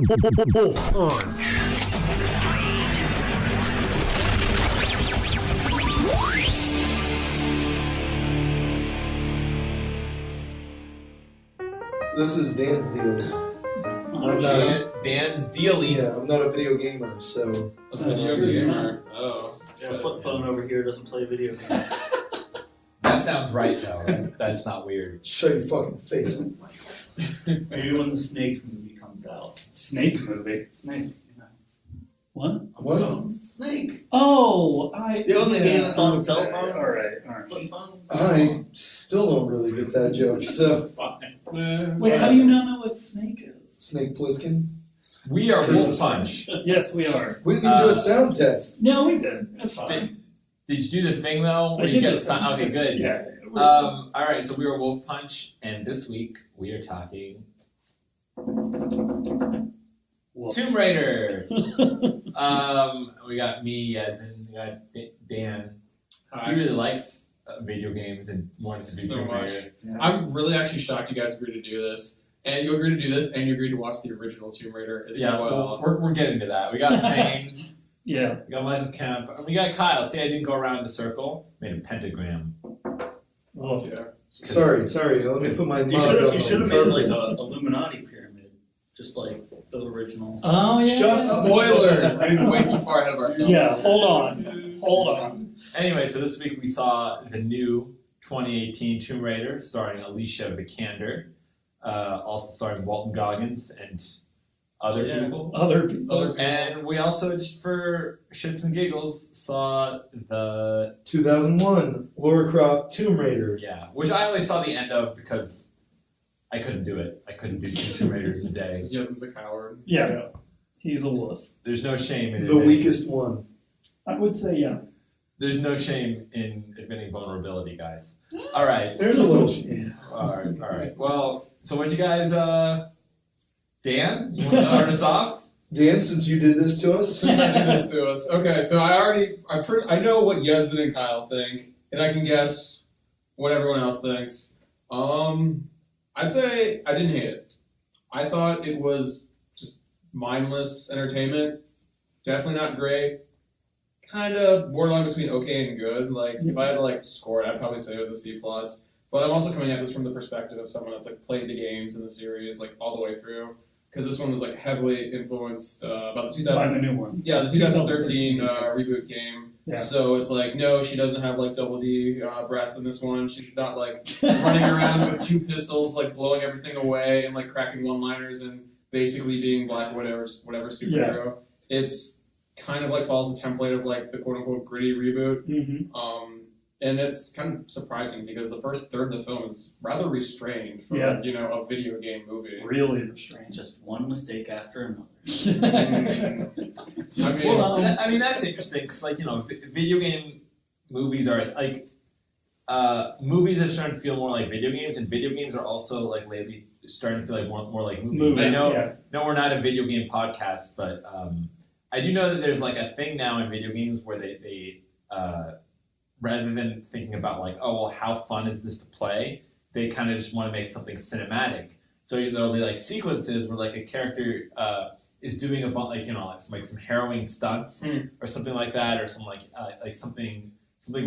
WolfPunch. This is Dan's deal. Dan's dealing. Yeah, I'm not a video gamer, so. A video gamer. Oh. Yeah, flip phone over here doesn't play video games. That sounds right, though, right? That's not weird. Shut your fucking face. Maybe when the Snake movie comes out. Snake movie. Snake. Yeah. What? What? Snake. Oh, The only game that's on cell phones. Alright. Flip phone. I still don't really get that joke, so. Fine. Wait, how do you not know what Snake is? Snake Plissken? We are Jesus. WolfPunch. Yes, we are. We didn't even do a sound test. No, we did. That's fine. Did you do the thing, though? I Where did you get this. Okay, good. Yeah. Alright, so we are WolfPunch, and this week we are talking Tomb Raider. We got me, as in, we got Dan. He really likes video games and wanted to do So Tomb much. Raider. Yeah. I'm really actually shocked you guys agreed to do this. And you agreed to do this, and you agreed to watch the original Tomb Raider as Yeah, well. we're getting to that. We got Zane, Yeah. we got Michael Kemp, and we got Kyle. See, I didn't go around the circle. Made a pentagram. Well, Yeah. Sorry, let me put my You should have made like a Illuminati pyramid, just like the original. oh, yeah. Shut up. Spoilers! We're getting way too far ahead of ourselves. Yeah, hold on. Anyway, so this week we saw the new 2018 Tomb Raider starring Alicia Vikander, also starring Walton Goggins and other Yeah. people. Other people. And we also, just for shits and giggles, saw the 2001, Lara Croft, Tomb Raider. which I only saw the end of because I couldn't do it. I couldn't do two Tomb Raiders in a day. Because Yassin's a coward. Yeah. He's a wuss. There's no shame in The admitting, weakest one. I would say, yeah. There's no shame in admitting vulnerability, guys. All right. There's a little. Yeah. All right. Well, so what you guys, Dan, you want to start us off? Dan, since you did this to us, Since I did this to us. Okay, so I know what Yassin and Kyle think, and I can guess what everyone else thinks. I'd say I didn't hate it. I thought it was just mindless entertainment. Definitely not great. Kind of borderline between okay and good. Like, if I had to score it, I'd probably say it was a C+. But I'm also coming at this from the perspective of someone that's played the games in the series all the way through. Because this one was heavily influenced about the By the new one. the 2013 reboot game. Yeah. So it's no, she doesn't have double D breasts in this one. She's not running around with two pistols, blowing everything away and cracking one-liners and basically being Black whatever superhero. It's kind of follows the template of the quote-unquote gritty reboot. Mm-hmm. And it's kind of surprising because the first third of the film is rather restrained for Yeah. a video game movie. Really restrained. Just one mistake after another. I mean, Well, I mean that's interesting because video game movies are movies are starting to feel more like video games, and video games are also lately starting to feel more like movies. I know, no, we're not a video game podcast, but I do know that there's a thing now in video games where they rather than thinking about how fun is this to play, they kind of just want to make something cinematic. So there'll be sequences where a character is doing a bunch some harrowing stunts or something like that, or some something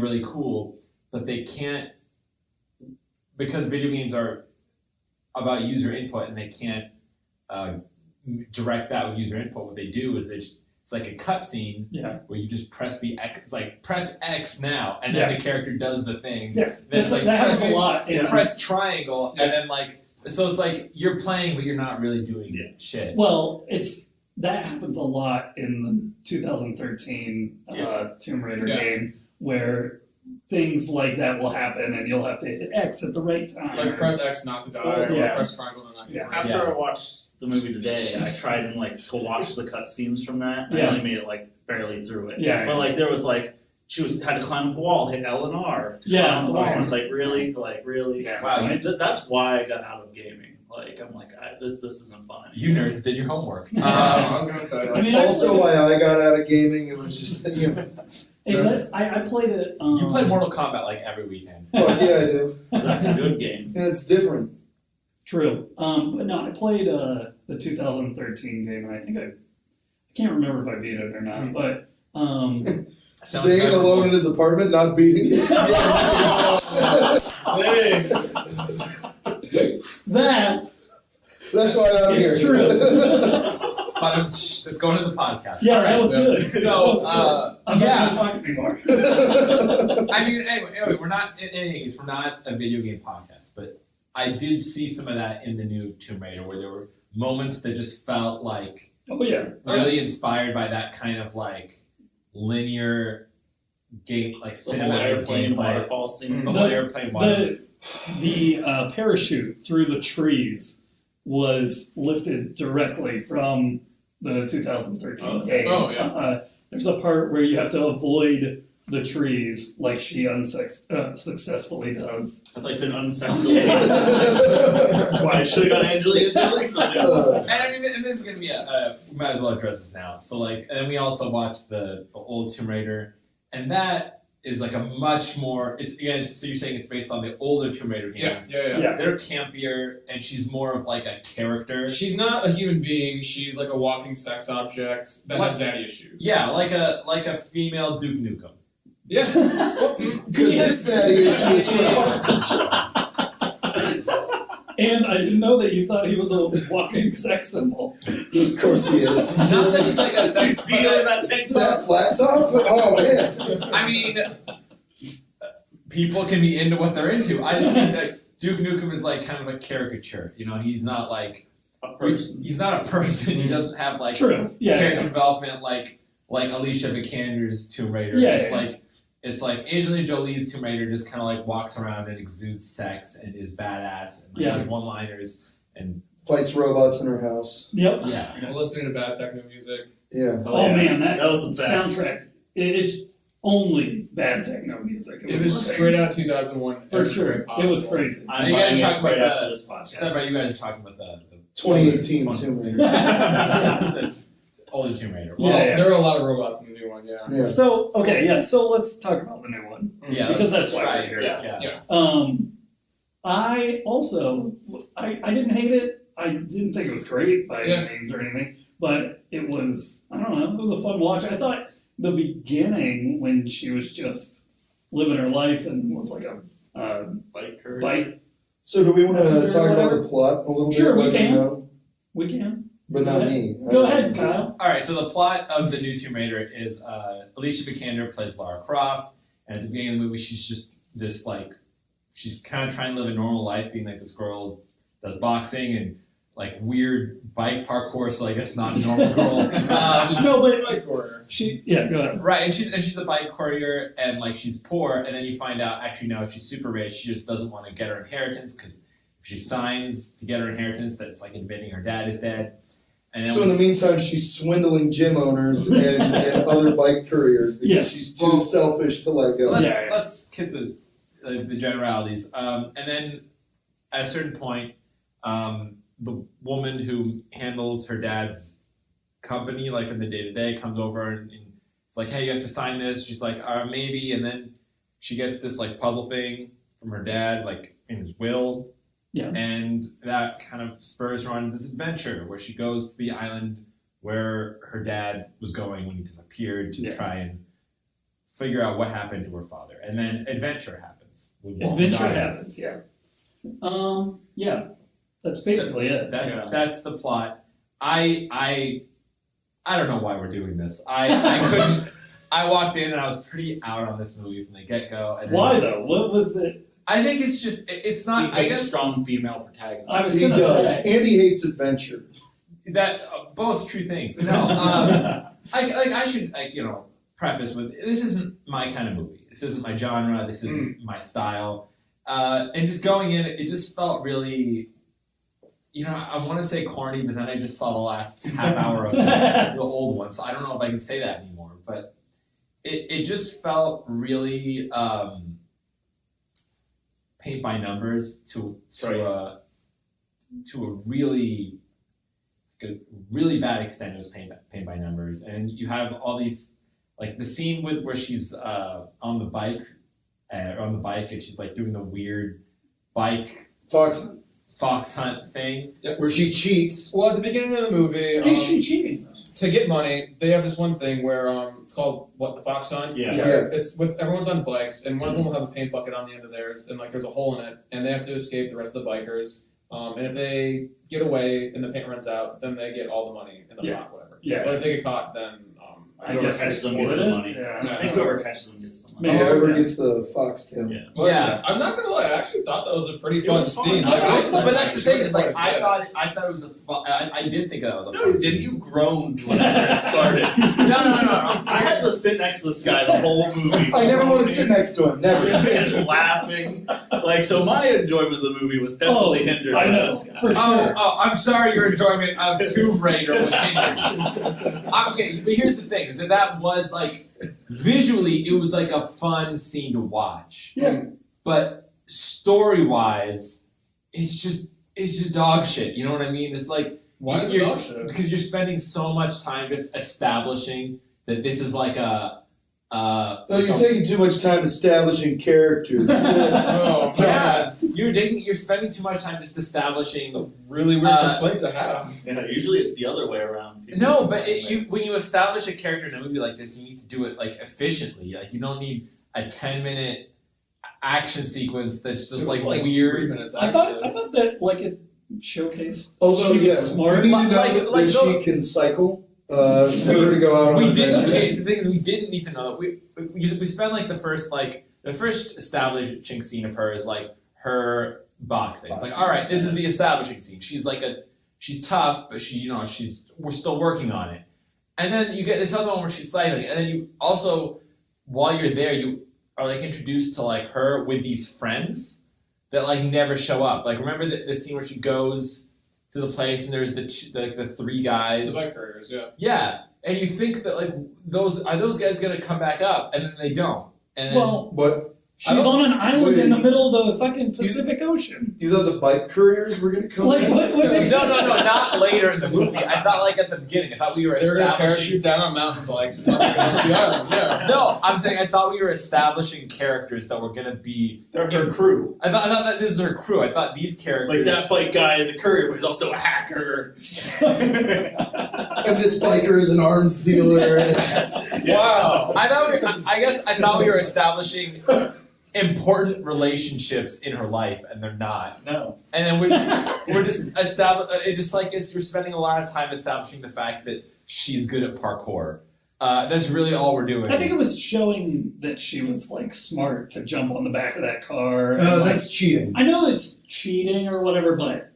really cool, but they can't, because video games are about user input and they can't direct that with user input. What they do is it's like a cutscene where you just press the X. It's press X now, and then the character does the thing. Yeah, then that happens a lot. Yeah. Press triangle, and then so it's you're playing, but you're not really doing shit. Well, that happens a lot in the 2013 Tomb Raider game, where things like that will happen, and you'll have to hit X at the right time. Press X not to die, or press triangle to not get After I watched the movie today, I tried and to watch the cutscenes from that. And I only made it barely through it. Yeah. But there was she had to climb up a wall, hit L and R to climb up the wall. And it's really, really. Yeah. Wow. That's why I got out of gaming. This isn't fun anymore. You nerds did your homework. I was gonna say That's also why I got out of gaming. It was just, I played it. You play Mortal Kombat every weekend. Fuck yeah, I do. That's a good game. And it's different. True. But no, I played the 2013 game, and I think I can't remember if I beat it or not, but Staying alone in his apartment, not beating it. That's why I'm here. It's true. But let's go into the podcast. Yeah, that was good. So, I'm not going to talk anymore. I mean, anyway, we're not in any case, we're not a video game podcast, but I did see some of that in the new Tomb Raider, where there were moments that just felt like really inspired by that kind of like linear game, like cinematic gameplay. Waterfall scene. The whole airplane waterfall. The parachute through the trees was lifted directly from the 2013 game. Oh, yeah. There's a part where you have to avoid the trees like she successfully does. I thought you said unsexily. That's why I should have got Angelina Jolie for that. And I mean, and this is going to be we might as well address this now. So like, and then we also watched the old Tomb Raider, and that is like a much more, so you're saying it's based on the older Tomb Raider games. Yeah. They're campier, and she's more of like a character. She's not a human being. She's like a walking sex object that has daddy issues. Yeah, like a female Duke Nukem. Yeah. Because his daddy issues And I didn't know that you thought he was a walking sex symbol. Of course he is. Not that he's like a You sex see her in that tank top? That flat top? Oh, man. I mean, people can be into what they're into. I just think that Duke Nukem is like kind of a caricature. You know, he's not like A person. He's not a person. He doesn't have like True. character development like Alicia Vikander's Tomb Raider. It's like Angelina Jolie's Tomb Raider just kind of like walks around and exudes sex and is badass and has one-liners and fights robots in her house. Yep. Yeah. Listening to bad techno music. Yeah. Oh man, that was the best soundtrack. It's only bad techno music. It was straight out 2001. For sure. It was crazy. I'm You guys buying talk it right about after the- this That's podcast. right, you guys are talking about the 2018 Tomb Raider. the older Tomb Raider. Well, Yeah. there are a lot of robots in the new one, yeah. Yeah. So so let's talk about the new one. Yeah, Because let's that's why try we're it. here. Yeah. I also I didn't hate it. I didn't think it was great by any means or anything, but it was, I don't know, it was a fun watch. I thought the beginning when she was just living her life and was like a bike. So do we want to Messenger talk or about whatever? the plot a little bit? Sure, we Let me can. know? We can. But not me. Go ahead, Kyle. All right, so the plot of the new Tomb Raider is Alicia Vikander plays Lara Croft, and at the beginning of the movie, she's just this like, she's kind of trying to live a normal life, being like this girl does boxing and like weird bike parkour, so I guess not a normal girl. No, but Bike order. go ahead. Right, and she's a bike courier, and like she's poor, and then you find out actually no, she's super rich. She just doesn't want to get her inheritance because if she signs to get her inheritance, that it's like admitting her dad is dead. And then So in the meantime, she's swindling gym owners and other bike couriers because she's too selfish to let go. let's get to the generalities, and then at a certain point, the woman who handles her dad's company, like in the day-to-day, comes over and it's like, hey, you have to sign this. She's like, maybe. And then she gets this like puzzle thing from her dad, like in his will. Yeah. And that kind of spurs her on this adventure where she goes to the island where her dad was going when he disappeared to try and figure out what happened to her father. And then adventure happens. Adventure happens, yeah. That's basically it. That's the plot. I don't know why we're doing this. I couldn't. I walked in and I was pretty out on this movie from the get go. Why though? What was the? I think it's just it's not. He I guess strong female protagonist. I was He gonna does. say. And he hates adventure. that both true things. No, I should preface with this isn't my kind of movie. This isn't my genre. This isn't my style. And just going in, it just felt really. I want to say corny, but then I just saw the last half hour of the old one, so I don't know if I can say that anymore. But it just felt really paint by numbers to a really bad extent. It was paint by numbers, and you have all these like the scene where she's on the bike and she's like doing the weird bike. Fox. fox hunt thing. Yep. Where she cheats. Well, at the beginning of the movie, Is she cheating? to get money, they have this one thing where it's called the fox hunt. Yeah. Yeah. It's with everyone's on bikes, and one of them will have a paint bucket on the end of theirs, and like there's a hole in it, and they have to escape the rest of the bikers. And if they get away and the paint runs out, then they get all the money in the pot, whatever. Yeah. But if they get caught, then I Whoever guess catches they them gets split the it. money. Yeah. I think whoever catches them gets the money. Maybe. Whoever Yeah. gets the foxtail. Yeah. But Yeah. I'm not gonna lie, I actually thought that was a pretty fun was fun. scene. Yeah, Like, I was But that's the thing. Is like Yeah. I thought it was a fun. I did think that was a No, fun. didn't scene. you groaned when it started? No. I had to sit next to this guy the whole movie. I never want to sit next to him. Never. And laughing. Like, so my enjoyment of the movie was definitely hindered I by know, this guy. for sure. Oh, I'm sorry your enjoyment of Tomb Raider was hindered. Okay, but here's the thing: is that was like visually, it was like a fun scene to watch. Yeah. But story-wise, it's just dog shit. You know what I mean? It's like Why is it you're, dog shit? because you're spending so much time just establishing that this is like a. No, you're taking too much time establishing characters. Oh man, Yeah, you're spending too much time just establishing. it's a really weird complaint to have. Yeah, usually it's the other way around. People No, but like, when you establish a character in a movie like this, you need to do it like efficiently. Like you don't need a 10-minute action sequence that's just It was like 3 weird. minutes. I Actually. thought that like it showcased. Also, she was yeah, smart. you need to know Like that those- she can cycle. For her to go out on We a didn't. adventure. Okay, so the thing is, we didn't need to know that. We spent like the first establishing scene of her is like her boxing. It's like, all right, this is the establishing scene. She's tough, but we're still working on it. And then you get this other one where she's cycling, and then you also, while you're there, you are like introduced to like her with these friends that like never show up. Like remember the scene where she goes to the place and there's the 3 guys. The bike couriers, yeah. Yeah, and you think that like those guys gonna come back up, and then they don't. And then, Well, What? she's on an island in the middle of the fucking Pacific Ocean. These are the bike couriers we're gonna come Like in? what? no, not later in the movie. I thought like at the beginning. I thought we were They were gonna establishing. parachute down on mountain bikes and up the island, yeah. No, I'm saying I thought we were establishing characters that were gonna be. they're her crew. I thought that this is her crew. I thought these characters. Like that bike guy is a courier, but he's also a hacker. And this biker is an arms dealer. Wow. I thought we were establishing important relationships in her life, and they're not. No. And then we're just you're spending a lot of time establishing the fact that she's good at parkour. That's really all we're doing. I think it was showing that she was like smart to jump on the back of that car. and, like, That's cheating. I know it's cheating or whatever, but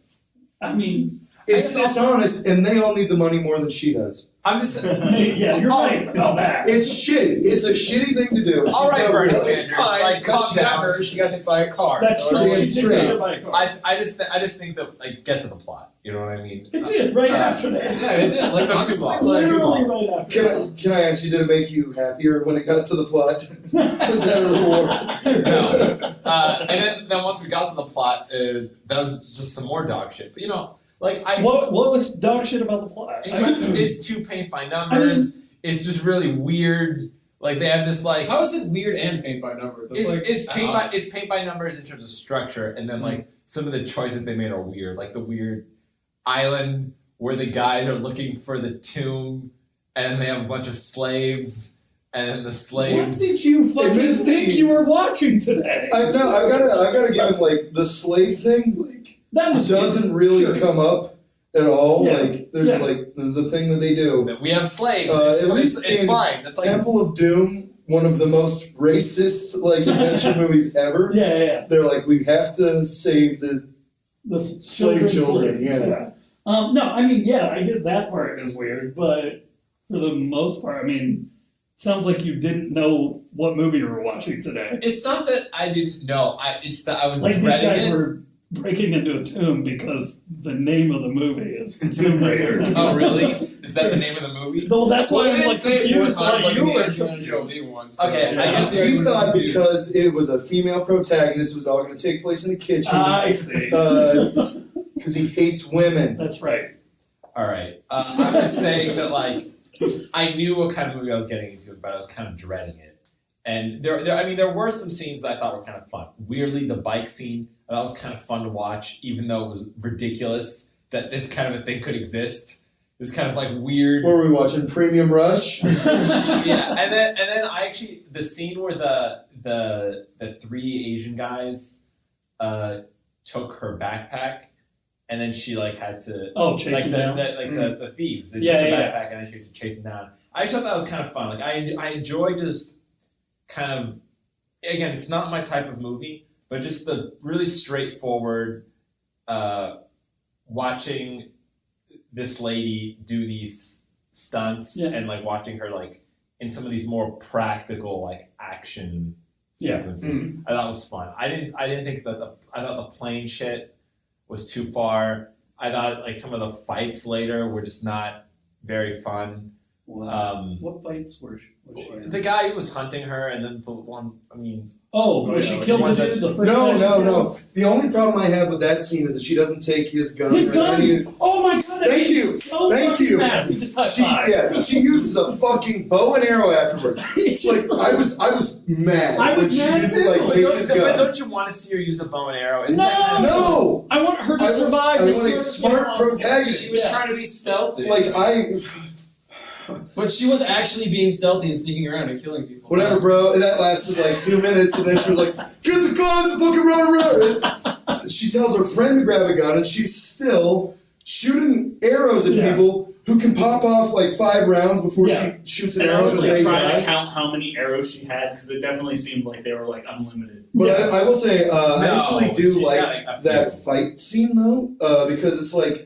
I mean, It's dishonest, and they all need the money more than she does. I'm just yeah, you're right about that. It's shitty. It's a shitty thing to do. All right, Bernie She's Sanders. Fine, Like, because calm she got down. hurt, she got hit by a car. That's so true. damn She did straight. get hit by a car. I just think that like get to the plot. You know what I mean? It did right after that. Yeah, it did. Like, Took too honestly, long. like, Literally right after that. Can I ask you, did it make you happier when it got to the plot? Was that a reward? No. And then once we got to the plot, that was just some more dog shit. But like What was dog shit about the plot? it's too paint by numbers. It's just really weird. Like they have this like. how is it weird and paint by numbers? It's paint by odds. paint by numbers in terms of structure, and then like some of the choices they made are weird, like the weird island where the guys are looking for the tomb, and they have a bunch of slaves, and the What slaves. did you fucking Admittedly- think you were watching today? I've gotta give him like the slave thing. Like That was doesn't really Sure. come up at all. Yeah. Like there's Yeah. there's a thing that they do. That we have slaves. At least It's in fine. That's like Temple of Doom, one of the most racist like adventure movies ever. Yeah. They're like, we have to save the The Slave children, yeah. No, I mean, yeah, I get that part is weird, but for the most part, I mean, it sounds like you didn't know what movie you were watching today. it's not that I didn't know. It's that I was Like these dreading guys it. were breaking into a tomb because the name of the movie is Tomb Raider. Oh really? Is that the name of the movie? Well, that's Well, why they I'm didn't like say it 4 confused times why like you in were the Angelina confused. Jolie one. Okay, I guess You thought because it was a female protagonist, it was all going to take place in the kitchen. I see. Because he hates women. That's right. All right. I'm just saying that like I knew what kind of movie I was getting into, but I was kind of dreading it. And there were some scenes that I thought were kind of fun. Weirdly, the bike scene That was kind of fun to watch, even though it was ridiculous that this kind of a thing could exist. This kind of like weird. What were we watching? Premium Rush? Yeah, and then I actually the scene where the 3 Asian guys took her backpack, and then she like had to chase like him the, down. the thieves. They Yeah, took the yeah, backpack and then she had to chase him down. I just thought that was kind of fun. Like I enjoy just kind of, again, it's not my type of movie, but just the really straightforward watching this lady do these stunts and like watching her like in some of these more practical like action sequences. I thought it was fun. I didn't think that I thought the plane shit was too far. I thought like some of the fights later were just not very fun. Wow. What fights were she in? The guy who was hunting her, and then the one, I mean... where she killed the dude the first No, time? no. The only problem I have with that scene is that she doesn't take his gun. His gun? Oh my god, that Thank made me you. so Thank fucking you. mad. We just high-fived. She uses a fucking bow and arrow afterwards. It's Like, just I was mad. I was when mad she too. didn't, like, take his But gun. don't you want to see her use a bow and arrow? Isn't No! that kind of- No! I want her to survive I this want a sort of smart impossible- protagonist. She was trying to be stealthy. But she was actually being stealthy and sneaking around and killing people. Whatever, bro. That lasted like 2 minutes, and then she was like, "Get the guns and fucking run around." And she tells her friend to grab a gun, and she's still shooting arrows at people who can pop off like 5 rounds before she shoots an And I arrow. was and like they trying die. to count how many arrows she had because it definitely seemed like they were like unlimited. But I will say, I actually do she's like got a that few. fight scene though, because it's like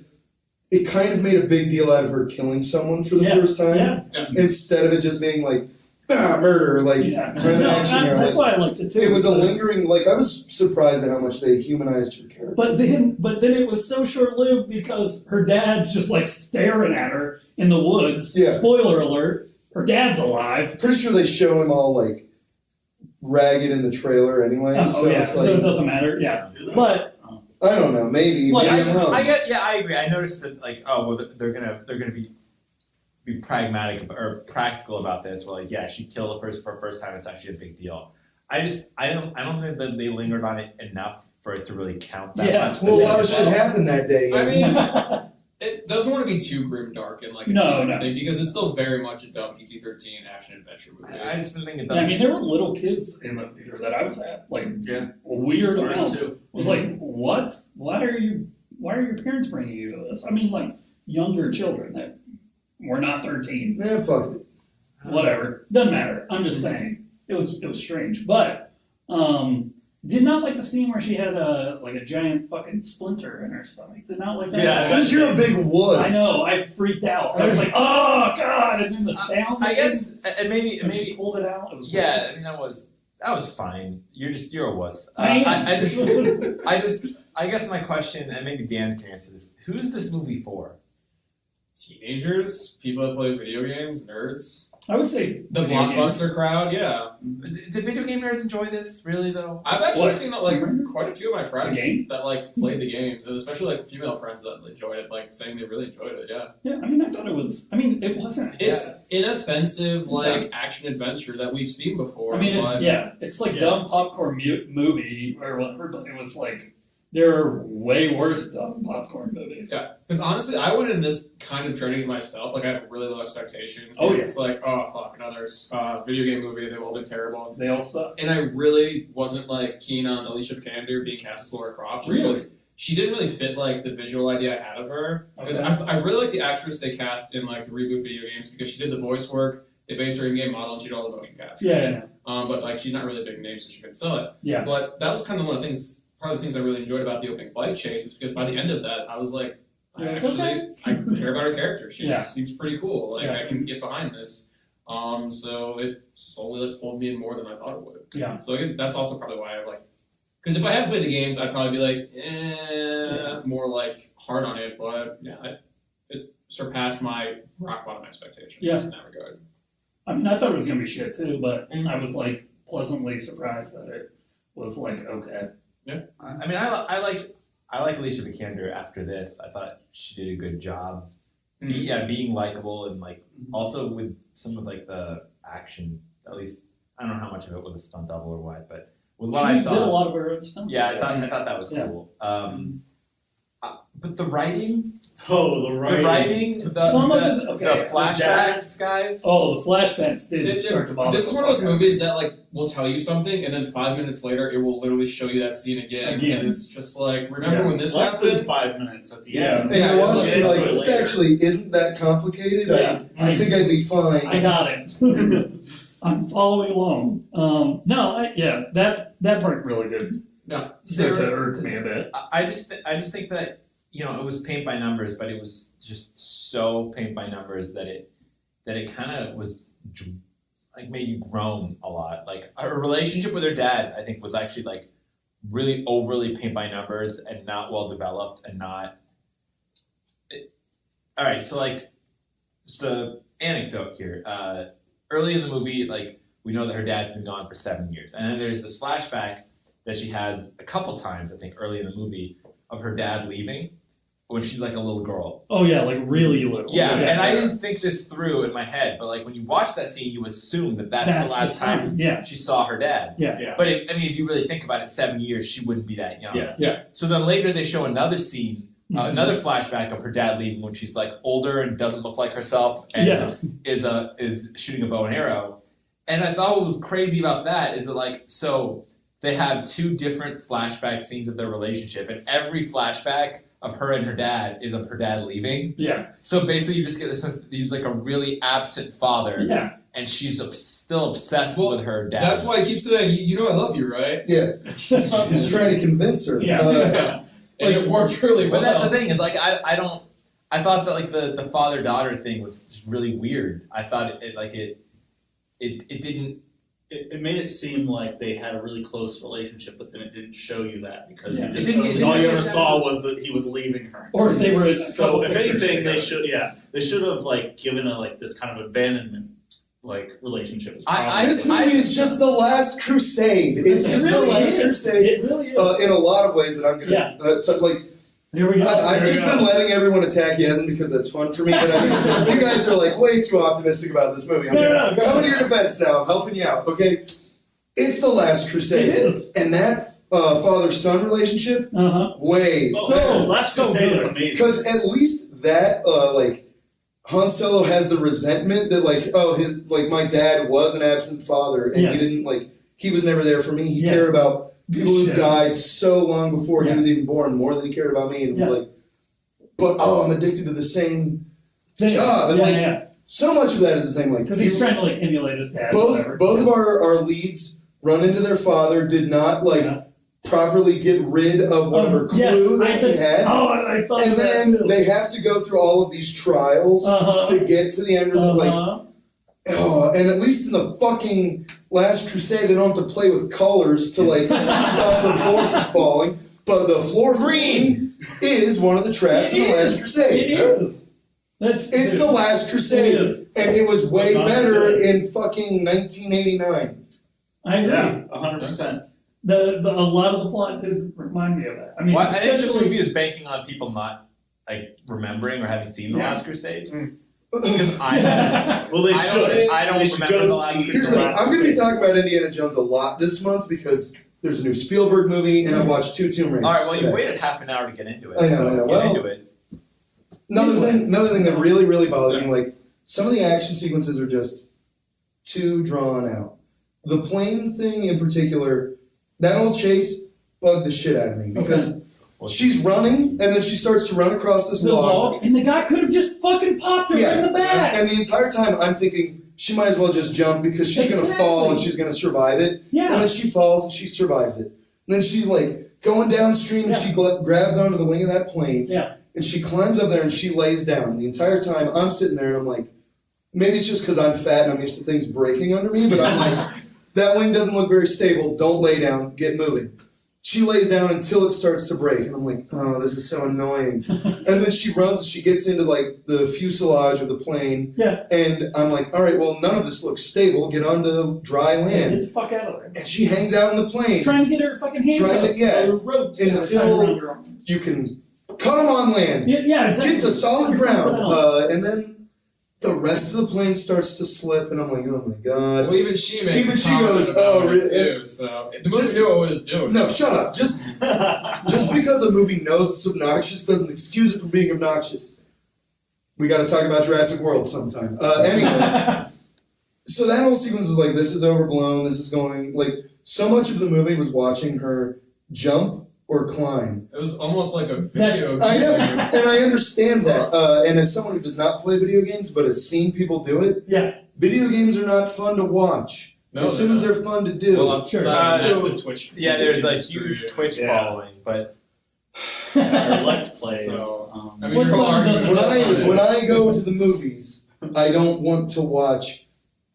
it kind of made a big deal out of her killing someone for the first time, instead of it just being like murder, like an action hero. That's why I liked it too. It was a because- lingering. Like I was surprised at how much they humanized her character. But then it was so short-lived because her dad just like staring at her in the woods. Yeah. Spoiler alert: her dad's alive. Pretty sure they show him all like ragged in the trailer anyway. So it's so it like doesn't matter. Yeah, but I don't know. Maybe. Well, maybe I'm wrong. I agree. I noticed that like, oh well, they're gonna be pragmatic or practical about this. Well, like, yeah, she killed a person for the first time. It's actually a big deal. I don't think that they lingered on it enough for it to really count that much. Well, a lot of shit happened that day. I mean, it doesn't want to be too grim dark and like No. thing because it's still very much a dumb PG-13 action adventure movie. I just didn't think it I doesn't. mean, there were little kids in the theater that I was at, like weird Ours amounts. too. Was like, what? Why are your parents bringing you to this? I mean, like younger children that were not 13. Fuck it. Whatever, doesn't matter. I'm just saying it was strange, but did not like the scene where she had a giant fucking splinter in her stomach. Did not like that. Yeah, because you're a big wuss. I know. I freaked out. I was like, oh god! And then the sound. I guess, and maybe she pulled it out. It was yeah. weird. I mean, that was fine. You're a wuss. I am. I guess my question, and maybe Dan can answer this. Who's this movie for? Teenagers, people that play video games, nerds. I would say The video blockbuster games. crowd, yeah. Did video game nerds enjoy this? Really though? I've actually What? seen like quite a few of my The friends game? that like played the games, and especially like female friends that enjoyed it, like saying they really enjoyed it. Yeah, Yeah, I mean, I thought it was. I mean, it wasn't. it's inoffensive like action adventure that we've seen before. I mean, it's but it's like dumb popcorn movie or whatever, but it was like there are way worse dumb popcorn movies. Yeah, because honestly, I went in this kind of dreading it myself. Like I had really low expectations. Oh, yeah. It's like, oh fuck, another video game movie. They've all been terrible. They all suck. And I really wasn't like keen on Alicia Vikander being cast as Lara Croft. Just Really? because she didn't really fit like the visual idea I had of her. Because Okay. I really like the actress they cast in like the reboot video games because she did the voice work. They based her in-game model and she did all the motion capture. Yeah. But like she's not really a big name, so she couldn't sell it. Yeah. But that was kind of one of the things. Part of the things I really enjoyed about the opening bike chase is because by the end of that, I was like, I You're like, actually okay. I care about her character. She Yeah. seems pretty cool. Like Yeah. I can get behind this. So it slowly like, pulled me in more than I thought it would. Yeah. So again, that's also probably why I like. Because if I had played the games, I'd probably be like, more like hard on it. But yeah, it surpassed my rock bottom expectations in that regard. I mean, I thought it was gonna be shit too, but I was like pleasantly surprised that it was like okay. I mean, I like Alicia Vikander after this. I thought she did a good job. Being likable and like also with some of like the action. At least I don't know how much of it was a stunt double or what, but with what I She saw. did a lot of her own stunts. Yeah, I thought that was cool. But the writing, The writing. the flashbacks, guys. Oh, the flashbacks did start to bother. This is one of those movies that like will tell you something, and then 5 minutes later, it will literally show you that scene again. And it's just like, remember when this Less than happened? 5 minutes at the Yeah. end. And you're watching we'll it get like, into it this later. actually isn't that complicated. Yeah. I think I'd be fine. I got it. I'm following along. That part really did start to irk me a bit. I just think that it was paint by numbers, but it was just so paint by numbers that it kind of was like made you groan a lot. Like her relationship with her dad, I think, was actually like really overly paint by numbers and not well developed and not. All right, so like, just an anecdote here. Early in the movie, like we know that her dad's been gone for 7 years, and then there's this flashback that she has a couple times, I think, early in the movie of her dad leaving when she's like a little girl. Oh yeah, like really little. Yeah, and I didn't think this through in my head, but like when you watch that scene, you assume that that's the last time she saw her dad. Yeah. But if you really think about it, 7 years, she wouldn't be that young. Yeah. So then later they show another scene, another flashback of her dad leaving when she's like older and doesn't look like herself and is shooting a bow and arrow. And I thought what was crazy about that is that like, so they have 2 different flashback scenes of their relationship, and every flashback of her and her dad is of her dad leaving. Yeah. So basically you just get the sense that he's like a really absent father. Yeah. And she's still obsessed with her dad. That's why I keep saying, you know I love you, right? Yeah. He's trying to convince her. Yeah. And it worked really well. But that's the thing is like I thought that like the father daughter thing was just really weird. I thought it didn't. It made it seem like they had a really close relationship, but then it didn't show you that because Yeah. all you ever saw was that he was leaving her. Or they were So if anything, they should have like given this kind of abandonment like relationship. This movie is just the last crusade. It's just really the last is. crusade. It really is. In a lot of ways that I'm gonna Here we go. I've just been letting everyone attack Yasmin because that's fun for me, but I mean, you guys are like way too optimistic about this movie. I'm coming to your defense now. I'm helping you out, okay? It's the last crusade. It is. And that father-son relationship, way Last Crusade is amazing. because at least that, Han Solo has the resentment that, my dad was an absent father, and he didn't, he was never there for me. He cared about people who died so long before he was even born, more than he cared about me, and was like, but I'm addicted to the same job, and so much of that is the same. Because he's trying to emulate his dad. Both of our leads run into their father, did not properly get rid of whatever clue that he had, I thought and then they have to go through all of these trials to get to the end result. And at least in the fucking Last Crusade, they don't have to play with colors to stop the floor from falling. But the floor green is one of the traps in the Last Crusade. It is. It's the Last Crusade, and it was way better in fucking 1989. I agree. Yeah, 100%. A lot of the plot did remind me of that. I mean, I think this movie is banking on people not remembering or having seen the Last Crusade. Because Well, they should. I don't They should remember go the Last see Here's the Crusade. thing, I'm going to be talking about Indiana Jones a lot this month because there's a new Spielberg movie, and I watched 2 Tomb Raiders. All right, well, today. you've waited half an hour to get into it. I know, so I know. get Well, into it. Another thing that really, really bothered me, some of the action sequences are just too drawn out. The plane thing in particular, that whole chase bugged the shit out of me because she's running and then she starts to run across this log. And the guy could have just fucking popped her in the back. And the entire time I'm thinking she might as well just jump because she's going to fall and she's going to survive it. Yeah. And then she falls and she survives it. And then she's going downstream and she grabs onto the wing of that plane. Yeah. And she climbs up there and she lays down. And the entire time I'm sitting there and I'm like, maybe it's just because I'm fat and I'm used to things breaking under me, but I'm like, that wing doesn't look very stable. Don't lay down. Get moving. She lays down until it starts to break. And I'm like, oh, this is so annoying. And then she runs and she gets into the fuselage of the plane. Yeah. And I'm like, all right, well, none of this looks stable. Get onto dry land. Get the fuck out of there. And she hangs out in the plane. Trying to get her fucking handcuffs. Ropes until you can cut them on land. Yeah, exactly. Get to solid ground. And then the rest of the plane starts to slip, and I'm like, oh my god. Well, even she makes Even a she comment goes, about "Oh, it really?" too. So the movie knew what it was doing. No, shut up. Just because a movie knows it's obnoxious doesn't excuse it from being obnoxious. We got to talk about Jurassic World sometime. Anyway, so that whole sequence was like, this is overblown. This is going like so much of the movie was watching her jump or climb. It was almost like a video I know, game. and I understand that. And as someone who does not play video games but has seen people do it, Yeah. video games are not fun to watch. No, As soon as they're they're fun to do. Well, outside of massive Twitch. Yeah, there's a industry. huge Twitch Yeah. following, but Or Let's Plays. So, I mean, What your whole fun argument does is when fine. I go to the movies, I don't want to watch.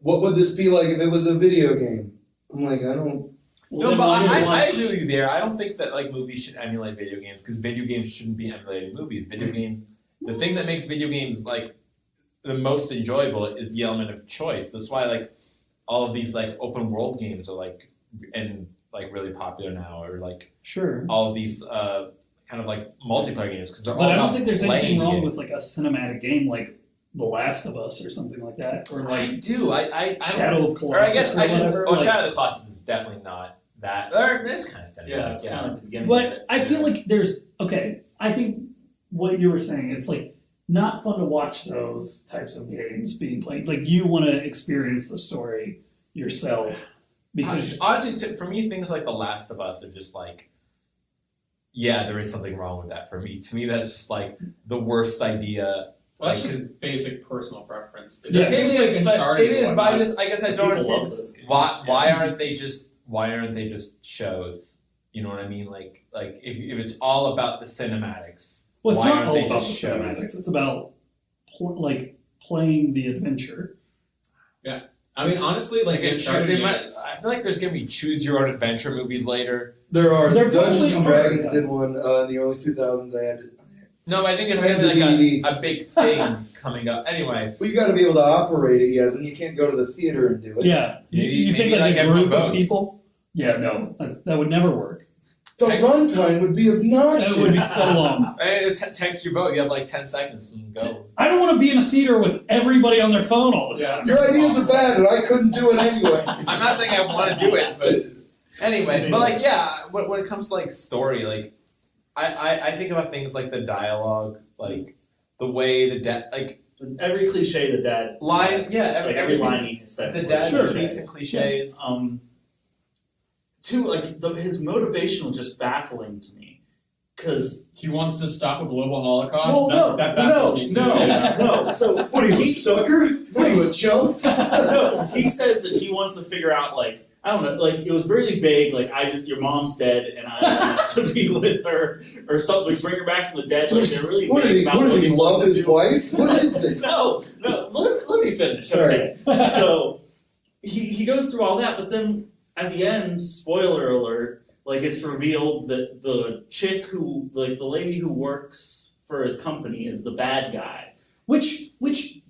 What would this be like if it was a video game? I'm like, I don't. no, but I agree with you there. I don't think that like movies should emulate video games because video games shouldn't be emulating movies. Video games, the thing that makes video games like the most enjoyable is the element of choice. That's why like all of these like open world games are like and like really popular now, or like Sure. all of these kind of like multiplayer games because they're all But I about don't think there's playing anything wrong it. with like a cinematic game like The Last of Us or something like that, or I like do. I don't. Shadow of Or I guess Colossus I or should. whatever. Well, like- Shadow of the Colossus is definitely not that. Or it is kind of cinematic. Yeah, it's kind of like the beginning. But I feel like there's okay. I think what you were saying, it's like not fun to watch those types of games being played. Like you want to experience the story yourself because Honestly, for me, things like The Last of Us are just like, yeah, there is something wrong with that for me. To me, that's just like the worst idea. Well, that's Like, just basic personal preference. Yeah. it is, but it is. But I guess I don't people love understand those games. why aren't they just shows? You know what I mean? Like if it's all about the cinematics, well, it's why not aren't all they about the just shows? cinematics. It's about like playing the adventure. I mean, honestly, like Like Uncharted I games. feel like there's gonna be choose your own adventure movies later. There are There Dungeons and probably are, Dragons yeah. did one in the early 2000s. I had. No, but I think it's I had gonna be the like a big thing coming up. Anyway, Well, you got to be able to operate it, yes, and you can't go to the theater and do it. Yeah, Maybe- you think maybe like like a group everyone of votes. people? Yeah, no, that would never work. The runtime would be obnoxious. That would be so long. text your vote. You have like 10 seconds and go. I don't want to be in a theater with everybody on their phone all the time. Your ideas are bad, and I couldn't do it anyway. I'm not saying I want to do it, but anyway. But like, yeah, when it comes to like story, like I think about things like the dialogue, like the way the dad, like Every cliche the dad line, yeah, like every everything- line he said. The was dad Sure. speaks in cliches. Too like his motivation was just baffling to me, because He wants to stop a global Holocaust. that baffles me too. Yeah. no. So What are you, a sucker? What are you, a chump? no, he says that he wants to figure out like I don't know, like it was very vague. Like your mom's dead and I want to be with her or something. Like, bring her back from the dead. Like they're really What did vague he? about What did he he love wanted to his do. wife? What is this? No. Let me finish. Sorry. Okay. So he goes through all that, but then at the end, spoiler alert, like it's revealed that the chick who, like the lady who works for his company, is the bad guy. Which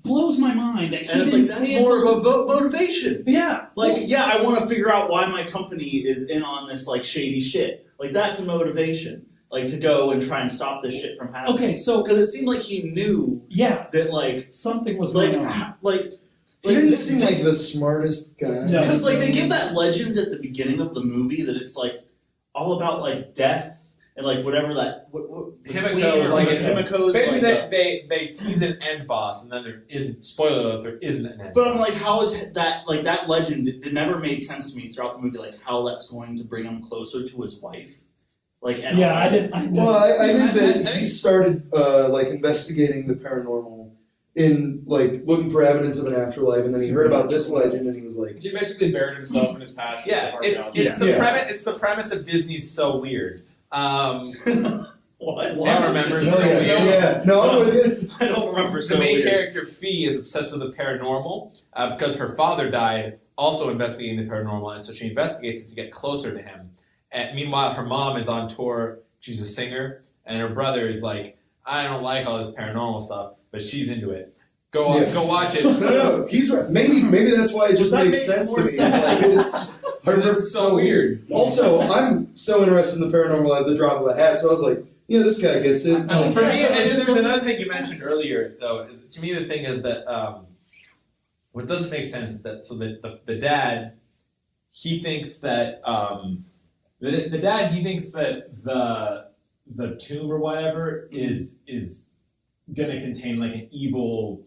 blows my mind that he And it's didn't like that's say more it. of a motivation. Yeah, Like, yeah, I want to figure out why my company is in on this like shady shit. Like that's a motivation. Like to go and try and stop this shit from happening. okay, so Because it seemed like he knew yeah, that like something was like going on. He didn't this seem like the smartest guy. No. because like they give that legend at the beginning of the movie that it's like all about like death and like whatever that what the Himiko, queen or like, Himiko's Basically, like they tease an end boss, and then there isn't. Spoiler alert: there isn't an end. but I'm like, how is that like that legend? It never made sense to me throughout the movie, like how that's going to bring him closer to his wife. Like at Yeah, all. I didn't. Well, I think I that think- he started like investigating the paranormal in like looking for evidence of an afterlife, and then he heard about this legend, and he was like, He basically buried himself in his passion. Yeah, for it's archaeology. the Yeah. premise. It's the premise of Disney's So Weird. What? Anyone remember So "Oh, yeah, Weird? yeah, no, I'm with you." I don't remember. The So main weird. character Fee is obsessed with the paranormal because her father died, also investigating the paranormal, and so she investigates it to get closer to him. And meanwhile, her mom is on tour. She's a singer, and her brother is like, "I don't like all this paranormal stuff, but she's into it. Go Yeah. go watch it." No, he's right. Maybe that's why it just That makes makes sense to more me. sense. Like, it's just It's so weird. Also, I'm so interested in the paranormal at the drop of a hat, so I was like, yeah, this guy gets it. For Like, me, Yeah, and it just there's doesn't another thing make you mentioned sense. earlier, though. To me, the thing is that what doesn't make sense is that the dad, he thinks that he thinks that the tomb or whatever is gonna contain like an evil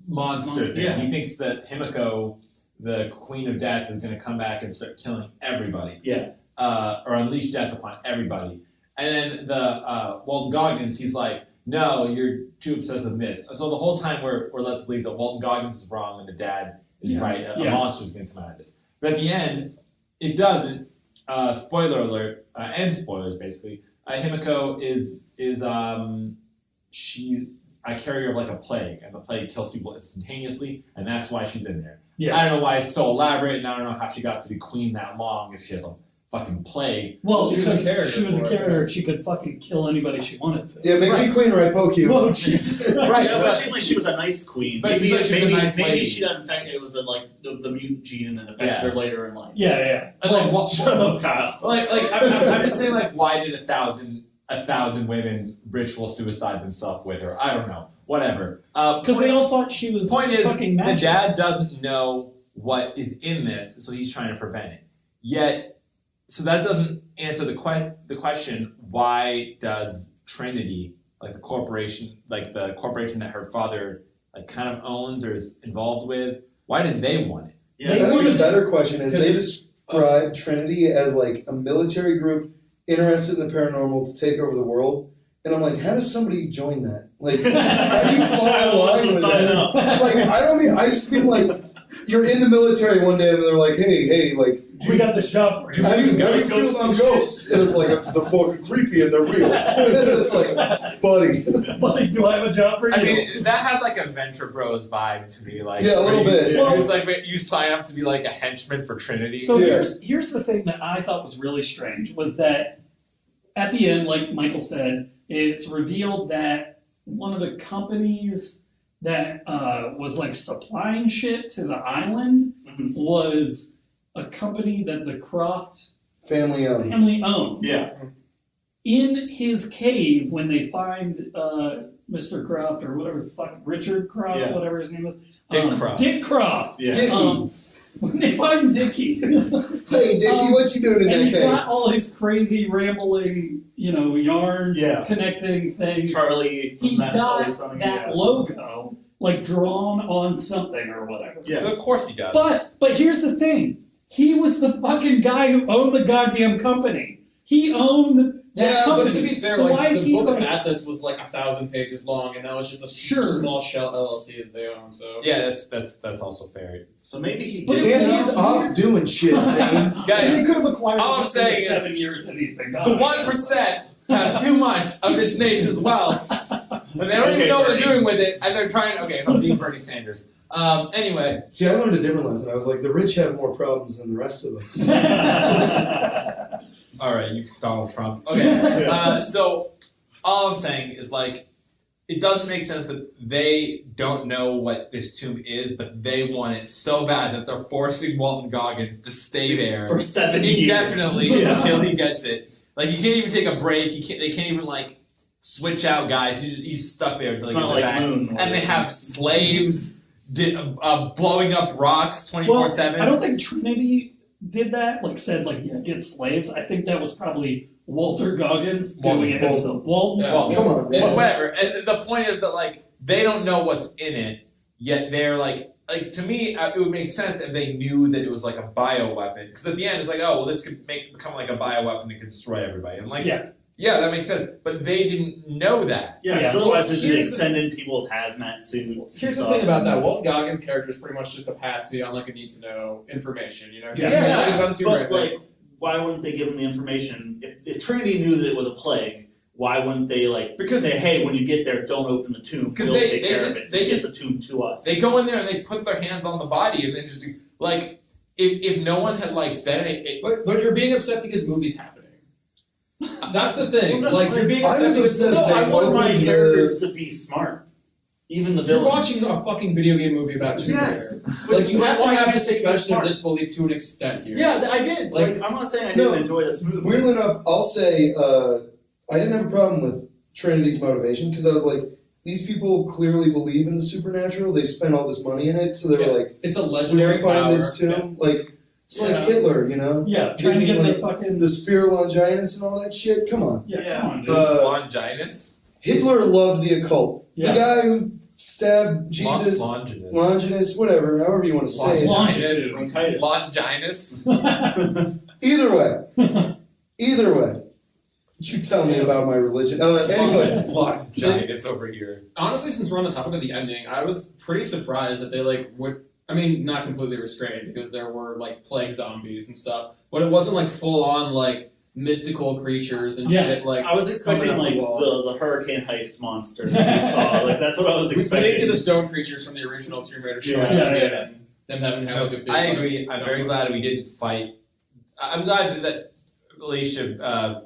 monster thing. Yeah. He thinks that Himiko, the Queen of Death, is gonna come back and start killing everybody. Yeah. Or unleash death upon everybody. And then the Walton Goggins, he's like, no, you're too obsessed with myths. So the whole time we're led to believe that Walton Goggins is wrong and the dad is right. A monster's going to come out of this. But at the end, it doesn't. Spoiler alert, and spoilers basically. Himiko is she's a carrier of like a plague, and the plague kills people instantaneously, and that's why she's in there. Yeah. I don't know why it's so elaborate, and I don't know how she got to be queen that long if she has a fucking plague. Well, She was a because character she was a for it, character, she could fucking kill anybody she wanted to. Yeah, make Right. me queen or I poke you. Whoa, Jesus Christ. Right. Yeah, but it seemed like she was a nice queen. But it Maybe, seems like she was a maybe, nice maybe lady. she got infected. It was the mutant gene and affected Yeah. her later in life. Yeah. And like, what, Shut up, Kyle. like I'm just saying, like, why did a thousand women ritual suicide themselves with her? I don't know. Whatever. Because they all thought she was Point is, fucking the magic. dad doesn't know what is in this, so he's trying to prevent it. Yet, so that doesn't answer the question: why does Trinity, like the corporation that her father like kind of owns or is involved with, why did they want it? Yeah. I think the better question is Because they it's- describe Trinity as like a military group interested in the paranormal to take over the world. And I'm like, how does somebody join that? Like, how do you fall in line with sign that? up. Like, I just mean like, you're in the military one day and they're like, hey, like, We got this job for you. how do you Ghosts feel and about shit. ghosts? And it's like, they're fucking creepy and they're real. And it's like, buddy. Buddy, do I have a job for you? I mean, that has like a Venture Bros vibe to me. Like, Yeah, a little where bit. You, Well- it's like you sign up to be like a henchman for Trinity. So Yeah. here's the thing that I thought was really strange was that at the end, like Michael said, it's revealed that one of the companies that was like supplying shit to the island Mhm. was a company that the Croft Family owned. family owned. Yeah. In his cave, when they find Mr. Croft or whatever the fuck, Richard Croft, Yeah. whatever his name is. Dick Croft. Dick Croft. Yeah. Dickie. When they find Dickie. Hey, Dickie, what you doing in And that he's cave? got all his crazy rambling, yarn Yeah. connecting things. Charlie. From He's That's got Always Sunny, that yeah. logo like drawn on something or whatever. Yeah. Of course he does. But here's the thing. He was the fucking guy who owned the goddamn company. He owned that Yeah, company. but to be fair, so why like is the he book of like, assets was like 1,000 pages long, and that was just a Sure. small shell LLC that they own. So yeah, that's also fair. So maybe he But did. it And was he's off doing shit, Zane. And they could have acquired all the I'm book saying in the is 7 years that he's been gone. The 1% have too much of this nation's wealth, and they don't even know what they're doing with it, and they're trying. Okay, I'm being Bernie Sanders. Anyway, See, I learned a different lesson. I was like, the rich have more problems than the rest of us. all right, you Donald Trump. Okay, so all I'm saying is like, it doesn't make sense that they don't know what this tomb is, but they want it so bad that they're forcing Walton Goggins to stay there For 7 years. indefinitely Yeah. until he gets it. Like he can't even take a break. They can't even like switch out guys. He's stuck there until It's he not gets it like back. Moon. And they have slaves blowing up rocks 24/7. I don't think Trinity did that. Like said, like get slaves. I think that was probably Walter Goggins doing it Walton. himself. Walton. Yeah. Well, Come on, and man. whatever. And the point is that like they don't know what's in it, yet they're like to me it would make sense if they knew that it was like a bioweapon. Because at the end it's like, oh well, this could become like a bioweapon that could destroy everybody. I'm like, yeah, that makes sense. But they didn't know that. Yeah, because Yeah. otherwise Well, they here's the- send in people with hazmat suits. here's the and thing stuff. about that. Walton Goggins' character is pretty much just a patsy on like a need to know information. You know, he Yeah. doesn't know anything about the tomb or But anything. like, why wouldn't they give them the information? If Trinity knew that it was a plague, why wouldn't they Because- say, hey, when you get there, don't open the tomb. 'Cause We'll they- take they care just- of it. they Just just- get the tomb to us. They go in there and they put their hands on the body and then just do like if no one had like said it But you're being upset because movies happening. That's the thing. Well, no, Like you're being I upset was because upset no, they I want my opened the- characters to be smart. Even the you're villains. watching a fucking video game movie about Tomb Yes, Raider. but Like you have to why have can't the they be suspension of smart? disbelief to an extent here. Yeah, I did. Like, I'm not saying I didn't No. enjoy this movie. Weirdly enough, I'll say I didn't have a problem with Trinity's motivation because I was like, these people clearly believe in the supernatural. They spent all this money in it, so they were like, it's a "We legendary want to find power. this tomb." Like it's like Hitler, you know? Yeah, trying to get like, the fucking the Spear Longinus and all that shit. Come on, yeah. Come on, dude. Longinus? Hitler loved the occult. Yeah. The guy who stabbed Jesus, Longinus. Longinus, whatever, however you want to say it. Longitude. Bronchitis. Longinus? Either way. What you tell me about my religion? Anyway. Longinus over here. Honestly, since we're on the topic of the ending, I was pretty surprised that they would. I mean, not completely restrained because there were plague zombies and stuff, but it wasn't full on mystical creatures and shit. I was expecting coming up the the hurricane heist monster that we saw. That's what I was we expecting. didn't get the stone creatures from the original Tomb Raider show. Yeah. And them having a big. I agree. I'm very glad we didn't fight. I'm glad that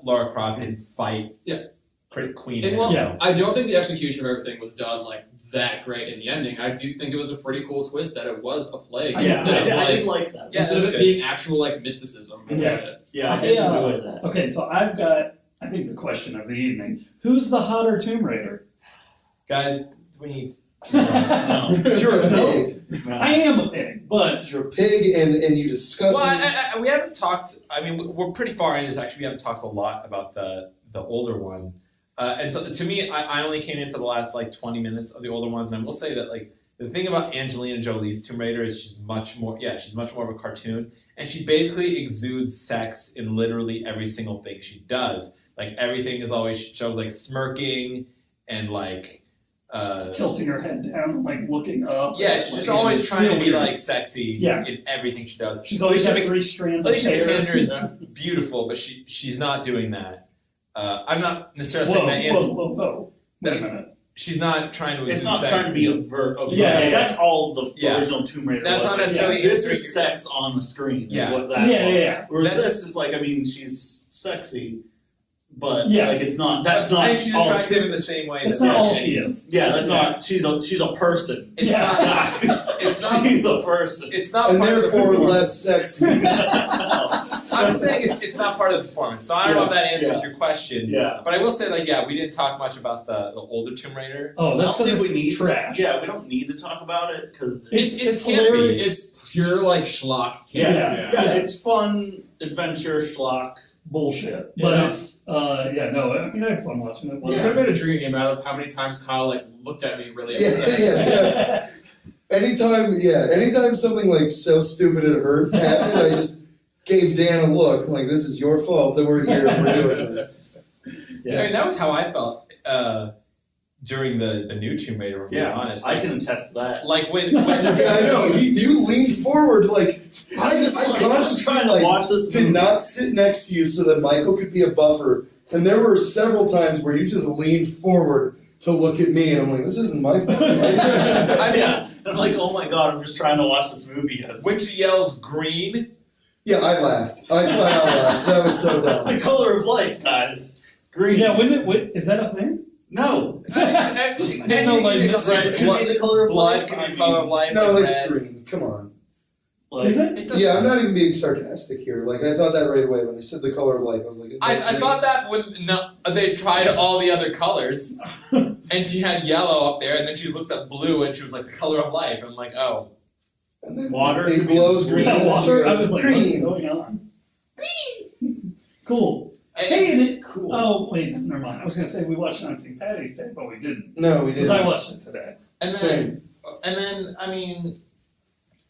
Lara Croft didn't fight Queen. And Yeah. I don't think the execution of everything was done that great in the ending. I do think it was a pretty cool twist that it was a plague Yeah. instead of I did like that. Yeah, instead of that's it good. being actual mysticism. And Yeah. shit. Yeah, I did enjoy that. Okay, so I've got, I think, the question of the evening. Who's the hotter Tomb Raider? Guys, we need. No. You're a pig. I am a pig, but You're a pig and you disgust me. Well, we haven't talked. I mean, we're pretty far into this. Actually, we haven't talked a lot about the older one. And so, to me, I only came in for the last 20 minutes of the older ones, and I will say that the thing about Angelina Jolie's Tomb Raider is she's much more of a cartoon, and she basically exudes sex in literally every single thing she does. Everything is always shows smirking and tilting her head down, looking up. yeah, she's just always it's trying to real be weird. sexy Yeah. in everything she does. She's always got Alicia 3 strands of Alicia hair. Vikander is beautiful, but she's not doing that. I'm not necessarily Whoa, saying that whoa. Wait a minute. she's not trying to. It's exude not sex. trying to be overt. Yeah. That's all the Yeah. original Tomb Raider That's was. not necessarily This answering is sex on the screen. Yeah. Is what that Yeah, was. yeah. Whereas That's- this is she's sexy, but Yeah. it's not. That's not. And she's all attractive in the same way. That's that not all they're she getting. is. Yeah, that's not. She's a person. It's Yeah. not. It's not. She's a person. It's not and part of the therefore performance. less sexy. I'm saying it's not part of the performance. So I don't know if that answers your question. Yeah. But I will say, we didn't talk much about the older Tomb Raider. Oh, that's I don't think because we need it's trash. Yeah, we don't need to talk about it because It's can't be. hilarious. It's pure schlock. Yeah. it's fun adventure schlock. Bullshit. But Yeah. it's, I mean, I had fun watching it. It could have been a drinking game out of how many times Kyle looked at me really Yeah, upset. yeah. Anytime something so stupid it hurt happened, I just gave Dan a look this is your fault that we're here and we're doing this. I mean, that was how I felt during the new Tomb Raider. To be honest, I can attest to that. when Yeah, I know. You leaned forward I consciously trying to watch this did movie. not sit next to you so that Michael could be a buffer. And there were several times where you just leaned forward to look at me, and I'm like, this isn't my fault. I'm like, oh my god, I'm just trying to watch this movie. when she yells green, Yeah, I laughed. I flat out laughed. That was so dumb. The color of life, guys. Green. Yeah, is that a thing? No. and No, Red could be the color of blood life. can be the color of life. No, and it's red. green. Come on. Is it? It doesn't- Yeah, I'm not even being sarcastic here. I thought that right away when they said the color of life. I was like, is that I green? thought that when they tried all the other colors, and she had yellow up there, and then she looked up blue, and she was like the color of life. I'm like, oh, And then Water It could be glows blue. green. Yeah, and she water. I goes, was like, green. what's going on? Cool. Hey, and it. Cool. Oh, wait, never mind. I was going to say we watched it on St. Patty's Day, but we didn't. No, we Because didn't. I watched it today. and Same. then I mean,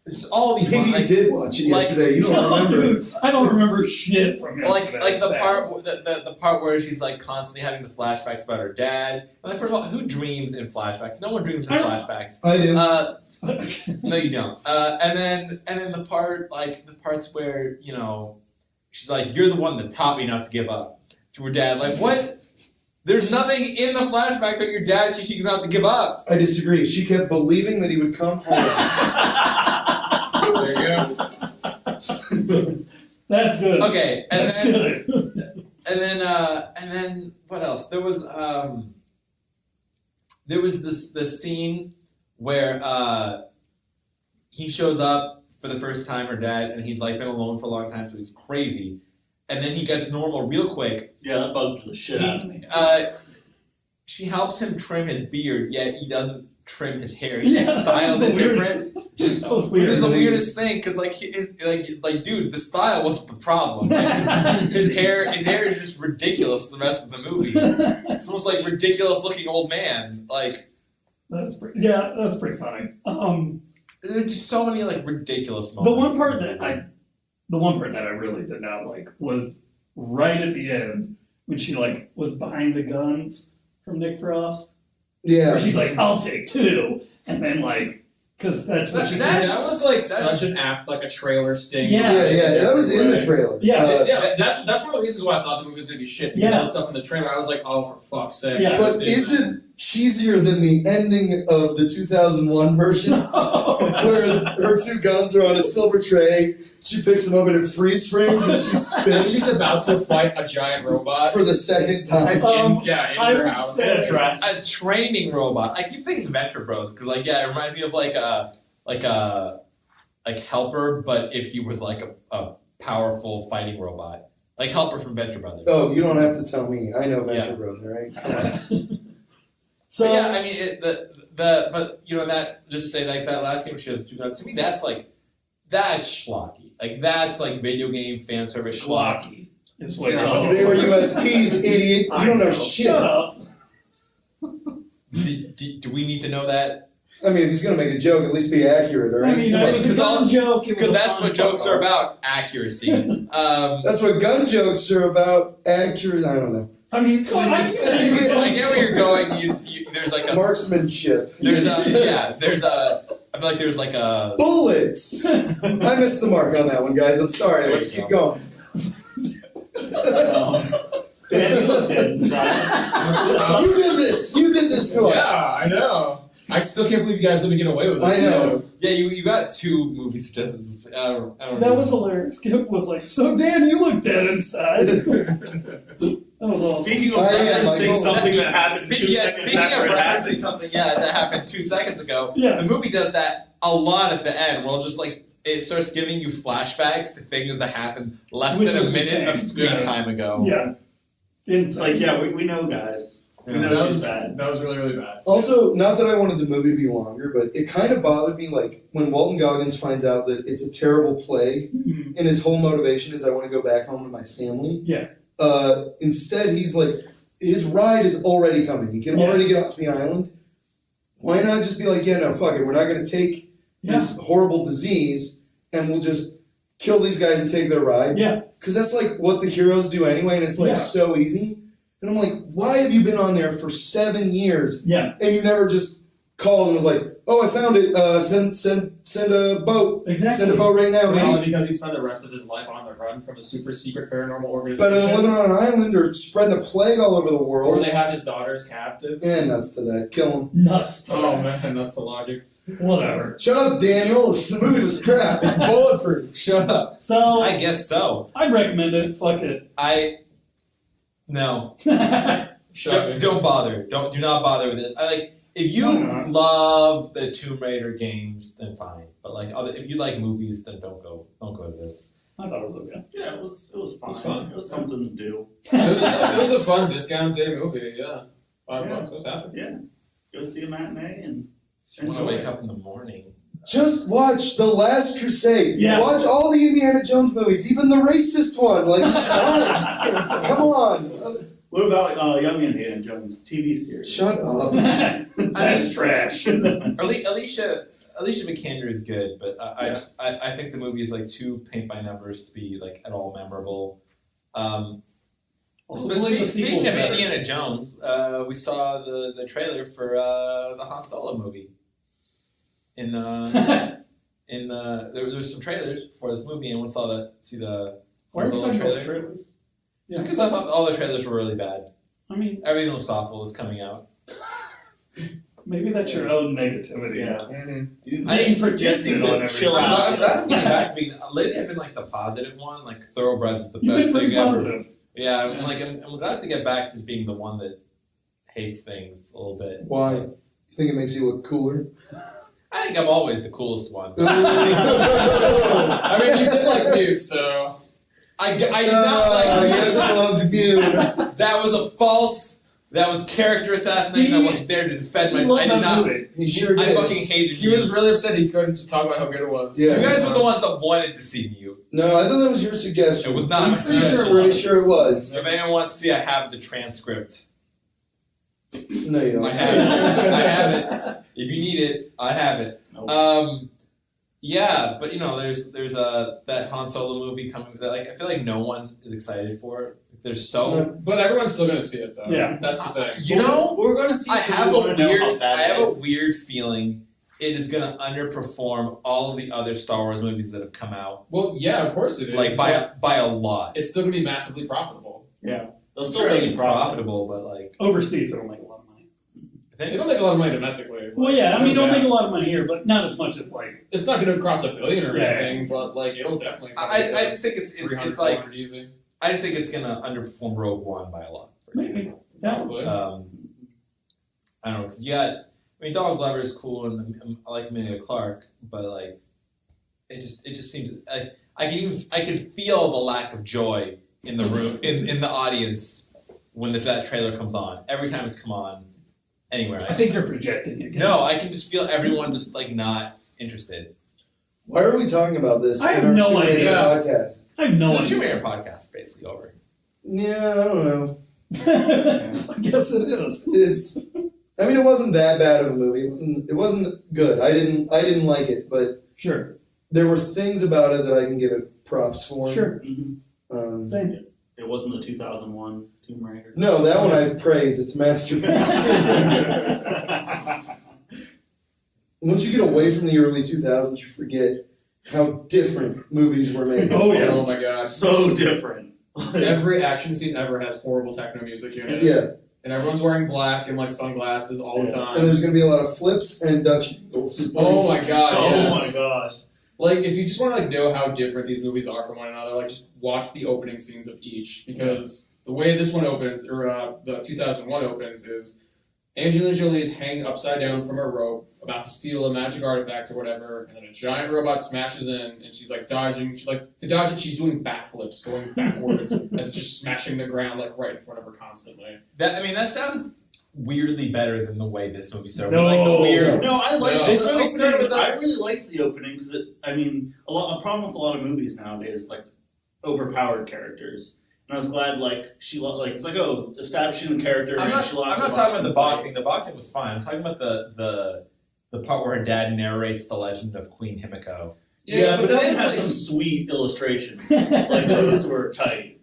it's all these Maybe fun, you did watch it yesterday. You don't No, remember. dude, I don't remember shit from yesterday. like the It's bad. part the part where she's constantly having the flashbacks about her dad. First of all, who dreams in flashbacks? No one dreams in I don't- flashbacks. I do. No, you don't. And then the parts where she's like, "You're the one that taught me not to give up." To her dad, what? There's nothing in the flashback that your dad teaching you not to give up. I disagree. She kept believing that he would come home. There you go. That's good. Okay, and That's then good. and then what else? There was this scene where he shows up for the first time, her dad, and he's been alone for a long time, so he's crazy. And then he gets normal real quick. Yeah, that bugged the shit out of me. she helps him trim his beard, yet he doesn't trim his hair. Yeah, His styles are different. That was Which weird. is the weirdest thing, because dude, the style wasn't the problem. His hair is just ridiculous. The rest of the movie, it's almost like ridiculous looking old man. Like That's pretty funny. there's just so many like ridiculous moments. The one part that I really did not like was right at the end when she like was behind the guns from Nick Frost. Yeah. Where she's like, "I'll take 2," and then like, because that's what she that thinks. was like such an like a trailer sting. Yeah. Yeah, that was in the trailer. Yeah. Yeah, that's one of the reasons why I thought the movie was gonna be shit. Because all the stuff in the trailer, I was like, oh, for fuck's sake. Yeah. But is it cheesier than the ending of the 2001 version? Where her 2 guns are on a silver tray, she picks them up and it freeze frames and she spins She's about to fight a giant robot. for the second time. in I her would house. say- A training robot. I keep thinking Venture Bros because it reminds me of like Helper, but if he was like a powerful fighting robot, like Helper from Venture Brothers. Oh, you don't have to tell me. I know Venture Bros, alright? So But yeah, I mean but you know that just say like that last scene where she has 2 guns. To me, that's schlocky. Like that's like video game fan service schlock. schlocky is what They you're were looking for. USPs, idiot. You don't know shit. Shut up. Do we need to know that? I mean, if he's gonna make a joke, at least be accurate, alright? I mean, it was a gun joke. It was Because a that's fun what jokes fuck are off. about. Accuracy. That's what gun jokes are about. Accurate. I don't know. I mean, come on, I get where you're going. There's like a Marksmanship. I feel like there's like a Bullets. I missed the mark on that one, guys. I'm sorry. There Let's you keep going. Dan, you look dead inside. You did this. You did this to us. Yeah, I know. I still can't believe you guys let me get away with it. I know. yeah. You got 2 movie suggestions. I don't That know. was hilarious. Skip was like, "So Dan, you look dead inside." That was awesome. Speaking of I am, referencing Michael. something that happened 2 seconds Speaking after of it referencing happened. something, that happened 2 seconds ago. Yeah. The movie does that a lot at the end. Where just like it starts giving you flashbacks to things that happened less Which than a was minute insane. of screen Yeah. time ago. Yeah. It's like, yeah, we know, guys. We know That she's was bad. that was really, really bad. Also, not that I wanted the movie to be longer, but it kind of bothered me, like, when Walton Goggins finds out that it's a terrible plague, Mhm. and his whole motivation is, I want to go back home to my family. Yeah. Instead, he's like, his ride is already coming. He can Yeah. already get off the island. Why not just be like, yeah, no, fuck it. We're not going to take this horrible disease, and we'll just kill these guys and take their ride. Yeah. Because that's like what the heroes do anyway, and it's like Yeah. so easy. And I'm like, why have you been on there for 7 years Yeah. and you never just called and was like, oh, I found it. Send a boat. Exactly. Send a boat right now, Probably maybe. because he'd spend the rest of his life on the run from a super secret paranormal organization. Better than living on an island or spreading a plague all over the or world. they have his daughters captive. Yeah, nuts to that. Kill him. Nuts. To Oh that. man, that's the logic. Whatever. Shut up, Daniel. The movie was crap. It's bulletproof. Shut up. So I guess so. I'd recommend it. Fuck it. No. Shut up. Don't bother. Do not bother with it. If you Why not? love the Tomb Raider games, then fine. But if you like movies, then don't go to this. I thought it was okay. Yeah, it was fun. fun. It was something to do. It was a fun discount day movie. Yeah, $5. Yeah. What's happening? Go see a matinee and I want to enjoy wake it. up in the morning. Just watch The Last Crusade. Yeah. Watch all the Indiana Jones movies, even the racist one. Like, it's fun. Just, come on. What about Young Indiana Jones TV series? Shut up. That's trash. Alicia Vikander is good, but Yeah. I think the movie is like too paint by numbers to be like at all memorable. Also, believe the Speaking sequel's of better. Indiana Jones, we saw the trailer for the Han Solo movie. There was some trailers for this movie, and we saw the Why are we Han Solo talking about trailer. trailers? Yeah. Because I thought all the trailers were really bad. I mean, Everything looks awful. It's coming out. maybe that's your own negativity. Yeah. You I just projected need on to chill everything. out. I'm getting back to being lately. I've been like the positive one. Like Thoroughbreds is the You've best been pretty thing ever. positive. Yeah, I'm glad to get back to being the one that hates things a little bit. Why? You think it makes you look cooler? I think I'm always the coolest one. I mean, you did like Mute, so I did not like He doesn't love you. That was a false That was character assassination. I wasn't there to defend myself. I did not. He sure I did. fucking hated He you. was really upset he couldn't just talk about how good it was. Yeah. You guys were the ones that wanted to see you. No, I thought that was your suggestion. It was not I'm my pretty suggestion. pretty sure it was. If anyone wants to see, I have the transcript. No, you don't. I have it. I have it. If you need it, I have it. Yeah, but there's that Han Solo movie coming. That I feel like no one is excited for it. There's But everyone's still gonna see it though. Yeah. That's the thing. we're gonna see. I it 'cause have we a wanna know weird. how bad I it have a is. weird feeling it is gonna underperform all of the other Star Wars movies that have come out, Well, yeah, of course it is. like by a lot. it's still gonna be massively profitable. They'll It's still really make it profitable. profitable, but like Overseas, it'll make a lot of money. I They think don't make a lot of money domestically. Well, yeah, I mean, No it'll make doubt. a lot of money here, but not as much as like. It's not gonna cross $1 billion or Yeah. anything, but like it'll definitely. I just think it's 300, like 400 easy. I just think it's gonna underperform Rogue One by a lot. Maybe. Yeah. Probably. I don't know, because you got. I mean, Donald Glover's cool, and I like Emilia Clarke, but like, it just seems I can feel the lack of joy in the room in the audience when that trailer comes on. Every time it's come on, anywhere. I think you're projecting again. No, I can just feel everyone just like not interested. Why are we talking about this I in have our no Two-Rated idea. podcast? I have no The idea. Tomb Raider podcast is basically over. Yeah, I don't know. I guess it is. I mean, it wasn't that bad of a movie. It wasn't good. I didn't like it, but Sure. there were things about it that I can give it props for. Sure. Same. It wasn't the 2001 Tomb Raider. No, that one I praise. It's a masterpiece. Once you get away from the early 2000s, you forget how different movies were made. Oh, yeah. Oh my god. So different. Every action scene ever has horrible techno music in it. Yeah, And everyone's wearing black and like sunglasses all the time. and there's going to be a lot of flips and Dutch angles. Oh my god, Oh yes. my gosh. Like, if you just want to like know how different these movies are from one another, like just watch the opening scenes of each, because the way this one opens, or the 2001 opens, is Angelina Jolie is hanging upside down from a rope, about to steal a magic artifact or whatever, and then a giant robot smashes in, and she's like dodging. To dodge it, she's doing backflips, going backwards as it's just smashing the ground like right in front of her constantly. That sounds weirdly better than the way this movie started. No. Like the weird. No, I liked No. This the movie started opening. with I really liked the opening because a problem with a lot of movies nowadays is like overpowered characters. And I was glad, it's like, oh, establishing the character. I'm and she not lost talking about the fight. boxing. The boxing was fine. I'm talking about the part where her dad narrates the legend of Queen Himiko. Yeah, but that they was have like- some sweet illustrations. Like those were tight.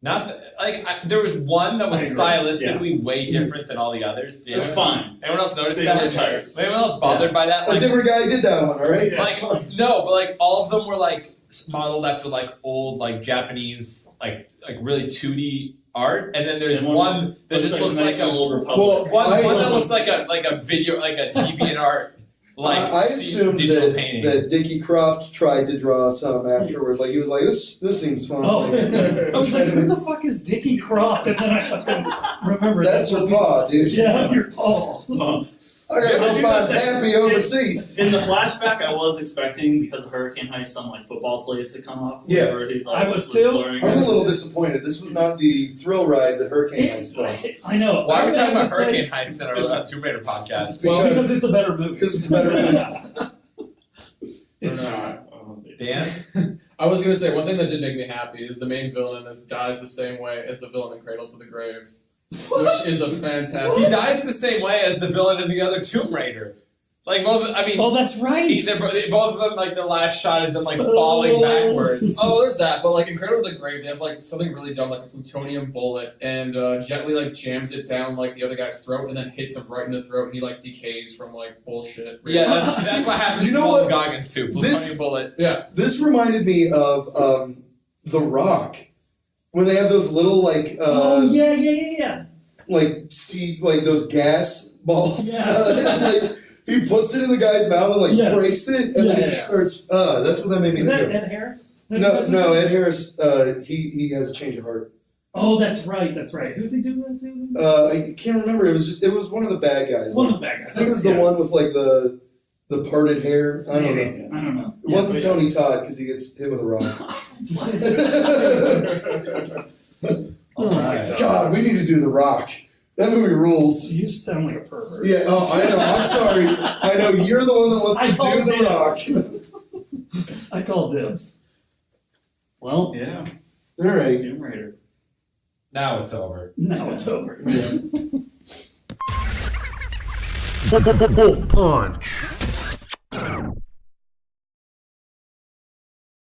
There was one that was I agree. stylistically way different than all the others. It's fine. Anyone else notice They that? were tight. Anyone else bothered by that? A different guy did that one, all right? Yeah. No, but like all of them were like modeled after like old like Japanese like really 2D art, and then there's And one that just looks nice like a little republic. Well, one that looks like a video like a deviant art like I assumed digital that, painting. that Dickie Croft tried to draw some afterward. Like, he was like, this seems fun. Oh, Like, I was like, who the fuck is Dickie Croft? And then I fucking remembered. that's her paw, dude. Yeah, your paw. I gotta go Yeah, find dude, Happy overseas. In the flashback, I was expecting, because of Hurricane Heist, some like football plays to come up. Yeah. where he, I was still- blurring. I'm a little disappointed. This was not the thrill ride that Hurricane Heist was. I know. Why are we I talking have about to say- Hurricane Heist in our Tomb Raider podcast? Well, because it's a better movie. Because it's a better movie. It's Or not. Dan? I was gonna say one thing that did make me happy is the main villain in this dies the same way as the villain in Cradle to the Grave, which is a fantastic. He dies the same way as the villain in the other Tomb Raider. Like both, I mean, Oh, that's right. both of them. Like the last shot is them like falling backwards. Oh, there's that, but like in Cradle to the Grave, they have like something really dumb, like a plutonium bullet, and gently like jams it down like the other guy's throat, and then hits him right in the throat, and he like decays from like bullshit. Yeah, that's what happens You know to what? Goggins too. Plutonium bullet. Yeah. This reminded me of The Rock. When they have those little, like, Oh, yeah. like those gas balls. Yeah. Like, he puts it in the guy's mouth and, like, Yes. breaks it, and then he Yeah, just starts, that's what that made me Is think that of. Ed Harris? No, Ed Harris, he has a change of heart. Oh, that's right. Who's he doing that to? I can't remember. It was one of the bad guys. One of the bad guys. I think it was the one with like the parted hair. I don't know. Maybe. I don't know. It wasn't Tony Todd because he gets hit with a rock. Oh my God, we need to do The Rock. That movie rules. You sound like a pervert. Yeah, oh, I know. I'm sorry. I know you're the one that wants I to call do The dibs. Rock. I call dibs. Well, Yeah. All right. Tomb Raider. Now it's over. now it's over. Yeah. WolfPunch.